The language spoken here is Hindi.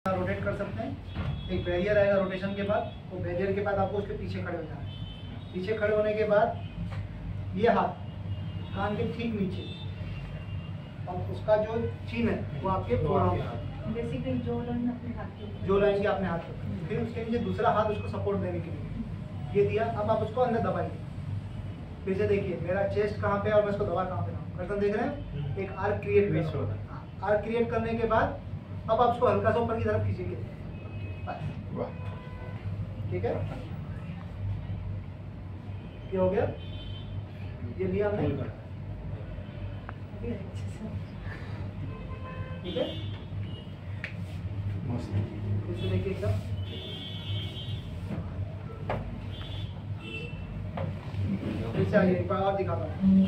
रोटेट कर सकते हैं। एक बैरियर आएगा रोटेशन के बाद, वो बैरियर के बाद आपको उसके पीछे खड़े हो जाना है। पीछे खड़े होने के बाद ये हाथ कान के ठीक नीचे और उसका जो चिन्ह है वो आपके फोrearm बेसिकली जो लाइन अपने हाथ के ऊपर, जो लाइन के अपने हाथ पे, फिर उसके नीचे दूसरा हाथ उसको सपोर्ट देने के लिए ये दिया। अब आप उसको अंदर दबाइए। फिर से देखिए मेरा चेस्ट कहाँ पे है और मैं इसको दबा कहाँ पे रहा हूँ। कर्तन देख रहे हैं, एक आर्क क्रिएट कर रहा हूँ। आर्क क्रिएट करने के बाद अब आप उसको हल्का सा ऊपर की तरफ खींचेंगे। ठीक है, क्या हो गया? ये लिया हमने, ठीक है। इसे देखिए एकदम फिर से आइए, एक बार और दिखाता हूँ।